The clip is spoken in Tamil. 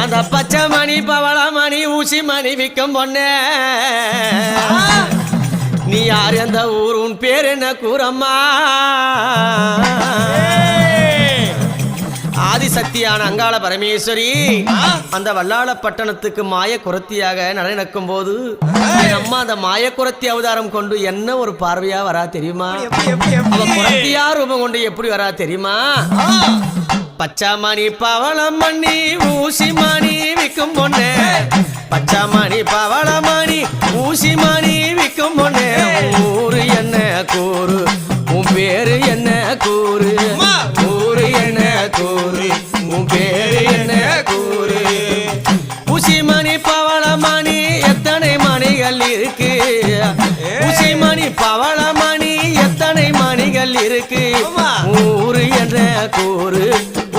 அந்த பச்சை மணி பவள மணி ஊசி மணி விற்கும் பொண்ணே நீ யார் எந்த ஊர் உன் பேர் என்ன கூறம்மா ஆதிசக்தியான அங்காள பரமேஸ்வரி அந்த வல்லாள பட்டணத்துக்கு மாய குரத்தியாக நடக்கும் போது அம்மா அந்த மாய குரத்தி அவதாரம் கொண்டு என்ன ஒரு பார்வையா வரா தெரியுமா குரத்தியா ரூபம் கொண்டு எப்படி வரா தெரியுமா பச்சாமணி பவளம் மணி ஊசி மணி விற்கும் பொண்ணே பச்சாமணி பவளம் மணி ஊசி மணி விற்கும் பொண்ணே ஊரு என்ன கூறு உன் பேரு என்ன கூறு ஊரு என்ன கூறு உன் பேரு என்ன கூறு ஊசி மணி பவளம் மணி எத்தனை மணிகள் இருக்கு ஊசி மணி பவளம் மணி எத்தனை மணிகள் இருக்கு ஊரு என்ற கூறு